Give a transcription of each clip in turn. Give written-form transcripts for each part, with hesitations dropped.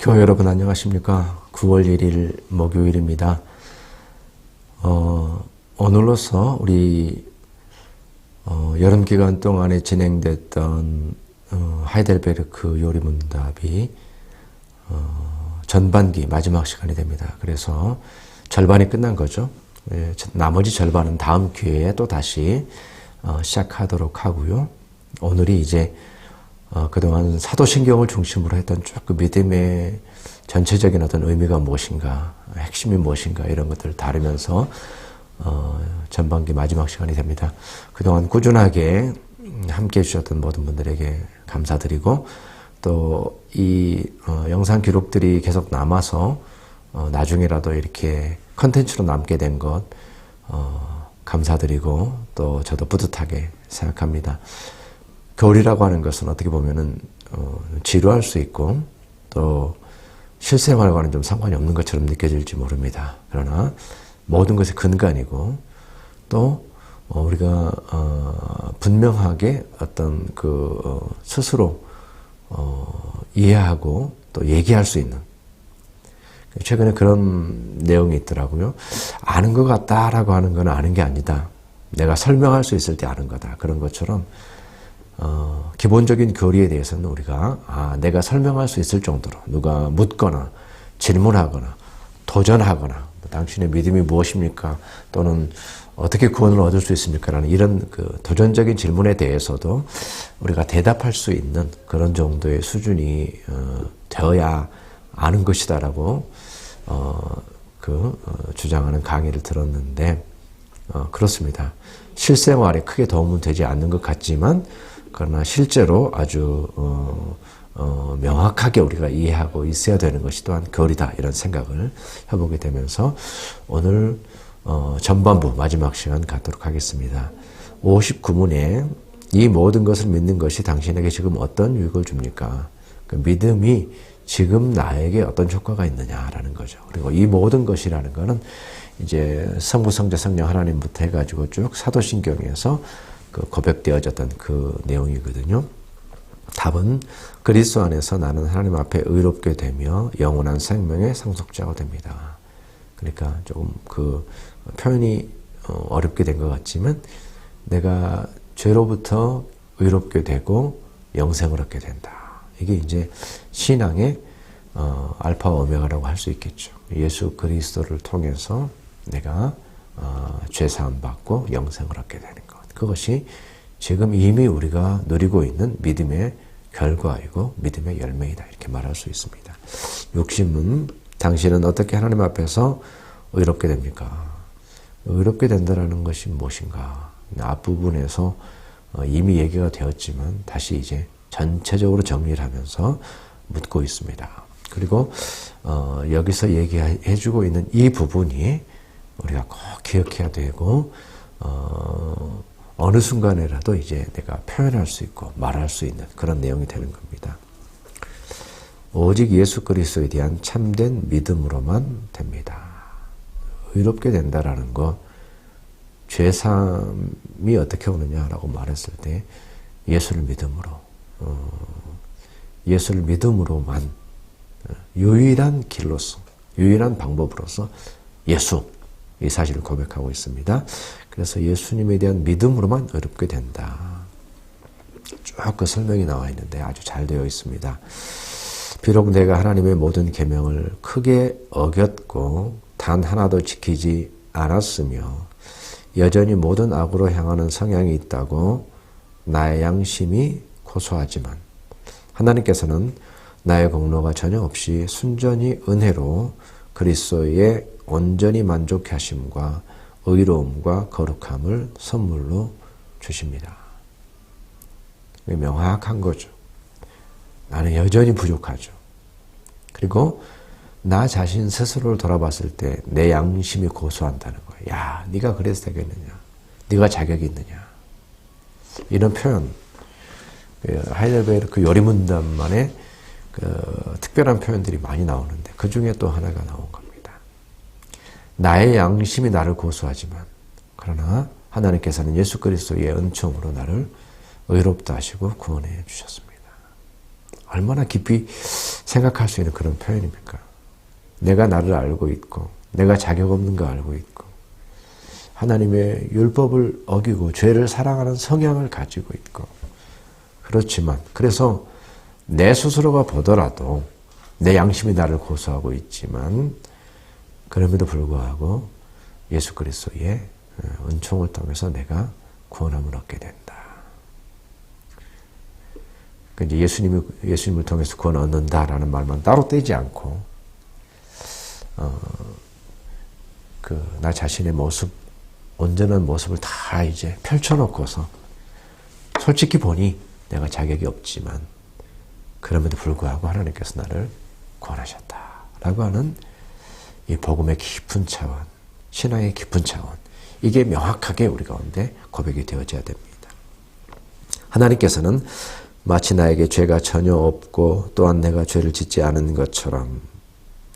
교회 여러분 안녕하십니까? 9월 1일 목요일입니다. 오늘로서 우리 여름 기간 동안에 진행됐던 하이델베르크 요리문답이 전반기 마지막 시간이 됩니다. 그래서 절반이 끝난 거죠. 나머지 절반은 다음 기회에 또 다시 시작하도록 하고요. 오늘이 이제 그동안 사도신경을 중심으로 했던 쭉 그 믿음의 전체적인 어떤 의미가 무엇인가, 핵심이 무엇인가 이런 것들을 다루면서 전반기 마지막 시간이 됩니다. 그동안 꾸준하게 함께 해주셨던 모든 분들에게 감사드리고 또 이 영상 기록들이 계속 남아서 나중에라도 이렇게 컨텐츠로 남게 된 것 감사드리고 또 저도 뿌듯하게 생각합니다. 교리라고 하는 것은 어떻게 보면은 지루할 수 있고 또 실생활과는 좀 상관이 없는 것처럼 느껴질지 모릅니다. 그러나 모든 것의 근간이고 또 우리가 분명하게 어떤 스스로 이해하고 또 얘기할 수 있는 최근에 그런 내용이 있더라고요. 아는 것 같다라고 하는 건 아는 게 아니다. 내가 설명할 수 있을 때 아는 거다. 그런 것처럼 기본적인 교리에 대해서는 우리가 내가 설명할 수 있을 정도로 누가 묻거나 질문하거나 도전하거나 당신의 믿음이 무엇입니까? 또는 어떻게 구원을 얻을 수 있습니까? 라는 이런 도전적인 질문에 대해서도 우리가 대답할 수 있는 그런 정도의 수준이 되어야 아는 것이다라고 주장하는 강의를 들었는데 그렇습니다. 실생활에 크게 도움은 되지 않는 것 같지만 그러나 실제로 아주 명확하게 우리가 이해하고 있어야 되는 것이 또한 교리다 이런 생각을 해보게 되면서 오늘 전반부 마지막 시간 갖도록 하겠습니다. 59문에 이 모든 것을 믿는 것이 당신에게 지금 어떤 유익을 줍니까? 그 믿음이 지금 나에게 어떤 효과가 있느냐라는 거죠. 그리고 이 모든 것이라는 것은 이제 성부, 성자, 성령 하나님부터 해가지고 쭉 사도신경에서 고백되어졌던 그 내용이거든요. 답은 그리스도 안에서 나는 하나님 앞에 의롭게 되며 영원한 생명의 상속자가 됩니다. 그러니까 조금 표현이 어렵게 된 것 같지만 내가 죄로부터 의롭게 되고 영생을 얻게 된다. 이게 이제 신앙의 알파와 오메가라고 할 수 있겠죠. 예수 그리스도를 통해서 내가 죄사함 받고 영생을 얻게 되는 것. 그것이 지금 이미 우리가 누리고 있는 믿음의 결과이고 믿음의 열매이다. 이렇게 말할 수 있습니다. 욕심은 당신은 어떻게 하나님 앞에서 의롭게 됩니까? 의롭게 된다는 것이 무엇인가? 앞부분에서 이미 얘기가 되었지만 다시 이제 전체적으로 정리를 하면서 묻고 있습니다. 그리고 여기서 얘기해주고 있는 이 부분이 우리가 꼭 기억해야 되고 어느 순간에라도 이제 내가 표현할 수 있고 말할 수 있는 그런 내용이 되는 겁니다. 오직 예수 그리스도에 대한 참된 믿음으로만 됩니다. 의롭게 된다라는 거 죄사함이 어떻게 오느냐라고 말했을 때 예수를 믿음으로만 유일한 길로서 유일한 방법으로서 예수 이 사실을 고백하고 있습니다. 그래서 예수님에 대한 믿음으로만 의롭게 된다. 쭉 그 설명이 나와 있는데 아주 잘 되어 있습니다. 비록 내가 하나님의 모든 계명을 크게 어겼고 단 하나도 지키지 않았으며 여전히 모든 악으로 향하는 성향이 있다고 나의 양심이 고소하지만 하나님께서는 나의 공로가 전혀 없이 순전히 은혜로 그리스도의 온전히 만족해 하심과 의로움과 거룩함을 선물로 주십니다. 명확한 거죠. 나는 여전히 부족하죠. 그리고 나 자신 스스로를 돌아봤을 때 내 양심이 고소한다는 거예요. 야, 네가 그래서 되겠느냐? 네가 자격이 있느냐? 이런 표현, 하이델베르크 요리문답만의 특별한 표현들이 많이 나오는데 그 중에 또 하나가 나온 겁니다. 나의 양심이 나를 고소하지만 그러나 하나님께서는 예수 그리스도의 은총으로 나를 의롭다 하시고 구원해 주셨습니다. 얼마나 깊이 생각할 수 있는 그런 표현입니까? 내가 나를 알고 있고 내가 자격 없는 거 알고 있고 하나님의 율법을 어기고 죄를 사랑하는 성향을 가지고 있고 그렇지만 그래서 내 스스로가 보더라도 내 양심이 나를 고소하고 있지만 그럼에도 불구하고 예수 그리스도의 은총을 통해서 내가 구원함을 얻게 된다. 이제 예수님을 통해서 구원 얻는다라는 말만 따로 떼지 않고 나 자신의 모습, 온전한 모습을 다 이제 펼쳐놓고서 솔직히 보니 내가 자격이 없지만 그럼에도 불구하고 하나님께서 나를 구원하셨다라고 하는 이 복음의 깊은 차원, 신앙의 깊은 차원, 이게 명확하게 우리 가운데 고백이 되어져야 됩니다. 하나님께서는 마치 나에게 죄가 전혀 없고 또한 내가 죄를 짓지 않은 것처럼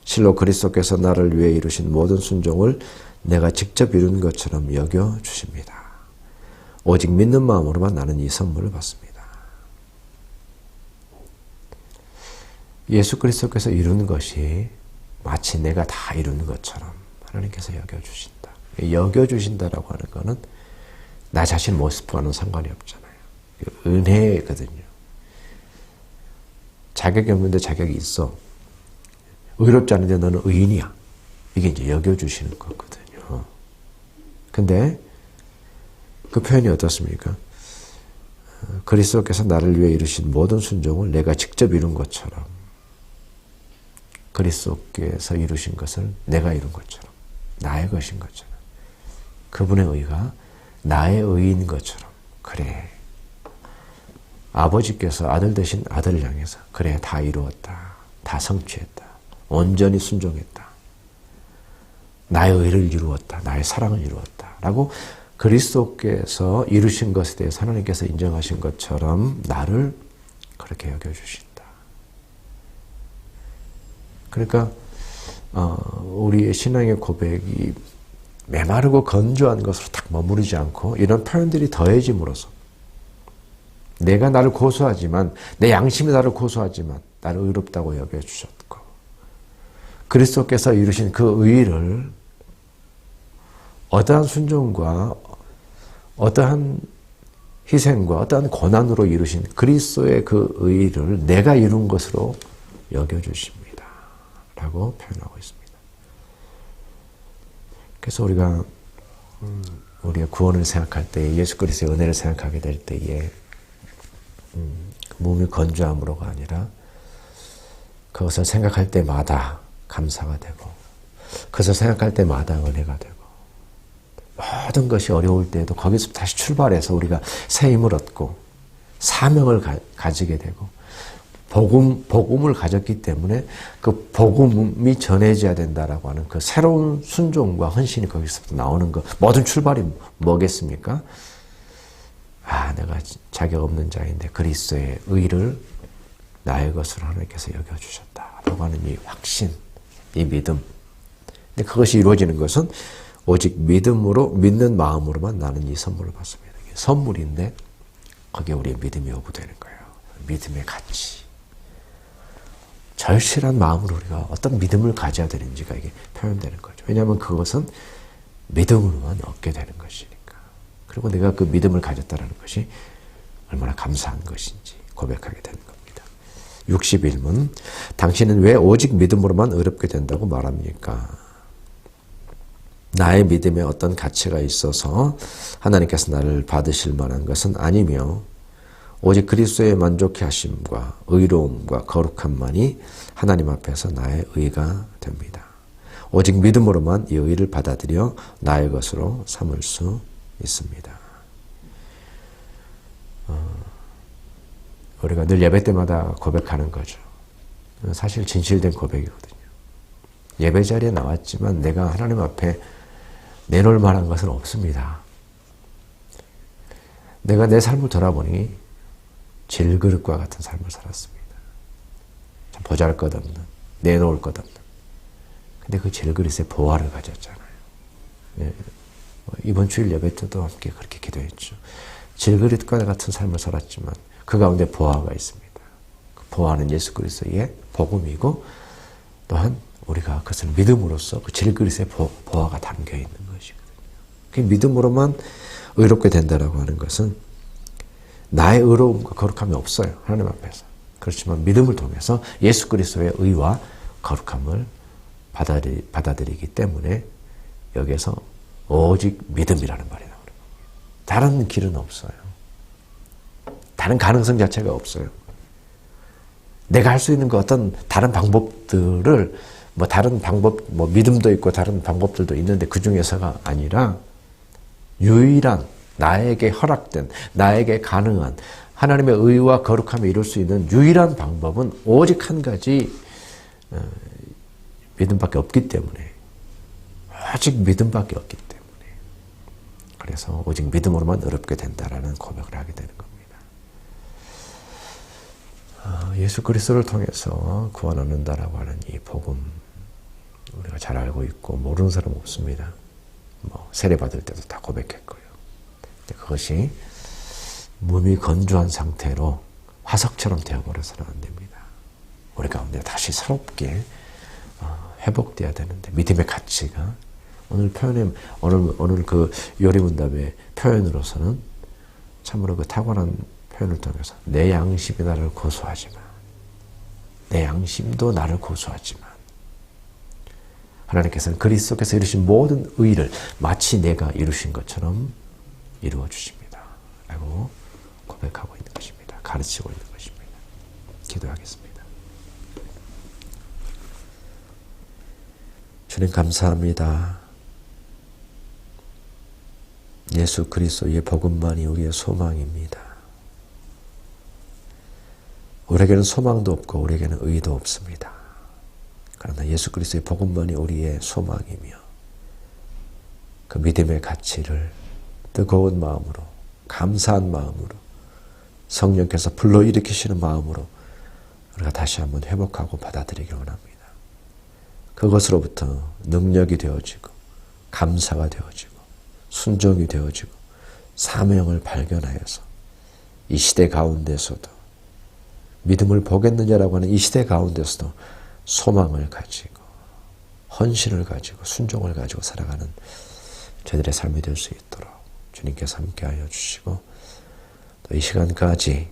실로 그리스도께서 나를 위해 이루신 모든 순종을 내가 직접 이룬 것처럼 여겨주십니다. 오직 믿는 마음으로만 나는 이 선물을 받습니다. 예수 그리스도께서 이룬 것이 마치 내가 다 이룬 것처럼 하나님께서 여겨주신다. 여겨주신다라고 하는 것은 나 자신 모습과는 상관이 없잖아요. 은혜거든요. 자격이 없는데 자격이 있어. 의롭지 않은데 너는 의인이야. 이게 이제 여겨주시는 거거든요. 근데 그 표현이 어떻습니까? 그리스도께서 나를 위해 이루신 모든 순종을 내가 직접 이룬 것처럼 그리스도께서 이루신 것을 내가 이룬 것처럼 나의 것인 것처럼 그분의 의가 나의 의인 것처럼 그래 아버지께서 아들 되신 아들을 향해서 그래 다 이루었다. 다 성취했다. 온전히 순종했다. 나의 의를 이루었다. 나의 사랑을 이루었다. 라고 그리스도께서 이루신 것에 대해서 하나님께서 인정하신 것처럼 나를 그렇게 여겨주신다. 그러니까 우리의 신앙의 고백이 메마르고 건조한 것으로 딱 머무르지 않고 이런 표현들이 더해짐으로써 내가 나를 고소하지만 내 양심이 나를 고소하지만 나를 의롭다고 여겨주셨고 그리스도께서 이루신 그 의를 어떠한 순종과 어떠한 희생과 어떠한 고난으로 이루신 그리스도의 그 의를 내가 이룬 것으로 여겨주십니다. 라고 표현하고 있습니다. 그래서 우리가 구원을 생각할 때 예수 그리스도의 은혜를 생각하게 될 때에 몸이 건조함으로가 아니라 그것을 생각할 때마다 감사가 되고 그것을 생각할 때마다 은혜가 되고 모든 것이 어려울 때에도 거기서 다시 출발해서 우리가 새 힘을 얻고 사명을 가지게 되고 복음을 가졌기 때문에 그 복음이 전해져야 된다라고 하는 그 새로운 순종과 헌신이 거기서부터 나오는 것 모든 출발이 뭐겠습니까? 내가 자격 없는 자인데 그리스도의 의를 나의 것으로 하나님께서 여겨주셨다라고 하는 이 확신, 이 믿음. 근데 그것이 이루어지는 것은 오직 믿음으로, 믿는 마음으로만 나는 이 선물을 받습니다. 이게 선물인데 거기에 우리의 믿음이 요구되는 거예요. 믿음의 가치. 절실한 마음으로 우리가 어떤 믿음을 가져야 되는지가 이게 표현되는 거죠. 왜냐하면 그것은 믿음으로만 얻게 되는 것이니까. 그리고 내가 그 믿음을 가졌다는 것이 얼마나 감사한 것인지 고백하게 되는 겁니다. 61문 당신은 왜 오직 믿음으로만 의롭게 된다고 말합니까? 나의 믿음에 어떤 가치가 있어서 하나님께서 나를 받으실 만한 것은 아니며 오직 그리스도의 만족해 하심과 의로움과 거룩함만이 하나님 앞에서 나의 의가 됩니다. 오직 믿음으로만 이 의를 받아들여 나의 것으로 삼을 수 있습니다. 우리가 늘 예배 때마다 고백하는 거죠. 사실 진실된 고백이거든요. 예배 자리에 나왔지만 내가 하나님 앞에 내놓을 만한 것은 없습니다. 내가 내 삶을 돌아보니 질그릇과 같은 삶을 살았습니다. 보잘것없는, 내놓을 것 없는. 근데 그 질그릇에 보화를 가졌잖아요. 네. 이번 주일 예배 때도 함께 그렇게 기도했죠. 질그릇과 같은 삶을 살았지만 그 가운데 보화가 있습니다. 그 보호하는 예수 그리스도의 복음이고 또한 우리가 그것을 믿음으로써 그 질그리스도의 보화가 담겨 있는 것이거든요. 그 믿음으로만 의롭게 된다라고 하는 것은 나의 의로움과 거룩함이 없어요. 하나님 앞에서. 그렇지만 믿음을 통해서 예수 그리스도의 의와 거룩함을 받아들이기 때문에 여기에서 오직 믿음이라는 말이 나오는 겁니다. 다른 길은 없어요. 다른 가능성 자체가 없어요. 내가 할 수 있는 그 어떤 다른 방법들을 다른 방법, 믿음도 있고 다른 방법들도 있는데 그 중에서가 아니라 유일한 나에게 허락된, 나에게 가능한 하나님의 의와 거룩함을 이룰 수 있는 유일한 방법은 오직 한 가지 믿음밖에 없기 때문에 오직 믿음밖에 없기 때문에 그래서 오직 믿음으로만 의롭게 된다라는 고백을 하게 되는 겁니다. 예수 그리스도를 통해서 구원 얻는다라고 하는 이 복음 우리가 잘 알고 있고 모르는 사람 없습니다. 세례 받을 때도 다 고백했고요. 그것이 몸이 건조한 상태로 화석처럼 되어버려서는 안 됩니다. 우리 가운데 다시 새롭게 회복돼야 되는데 믿음의 가치가 오늘 그 요리문답의 표현으로서는 참으로 그 탁월한 표현을 통해서 내 양심이 나를 고소하지만 내 양심도 나를 고소하지만 하나님께서는 그리스도께서 이루신 모든 의를 마치 내가 이루신 것처럼 이루어 주십니다. 라고 고백하고 있는 것입니다. 가르치고 있는 것입니다. 기도하겠습니다. 주님 감사합니다. 예수 그리스도의 복음만이 우리의 소망입니다. 우리에게는 소망도 없고 우리에게는 의도 없습니다. 그러나 예수 그리스도의 복음만이 우리의 소망이며 그 믿음의 가치를 뜨거운 마음으로 감사한 마음으로 성령께서 불러일으키시는 마음으로 우리가 다시 한번 회복하고 받아들이기 원합니다. 그것으로부터 능력이 되어지고 감사가 되어지고 순종이 되어지고 사명을 발견하여서 이 시대 가운데서도 믿음을 보겠느냐라고 하는 이 시대 가운데서도 소망을 가지고 헌신을 가지고 순종을 가지고 살아가는 저희들의 삶이 될 수 있도록 주님께서 함께하여 주시고 또 이 시간까지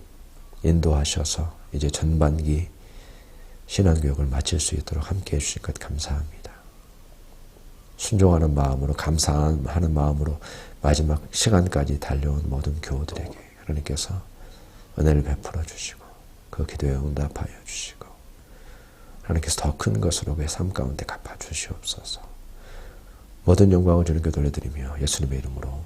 인도하셔서 이제 전반기 신앙교육을 마칠 수 있도록 함께해 주신 것 감사합니다. 순종하는 마음으로 감사하는 마음으로 마지막 시간까지 달려온 모든 교우들에게 하나님께서 은혜를 베풀어 주시고 그 기도에 응답하여 주시고 하나님께서 더 큰 것으로 그의 삶 가운데 갚아 주시옵소서. 모든 영광을 주님께 돌려드리며 예수님의 이름으로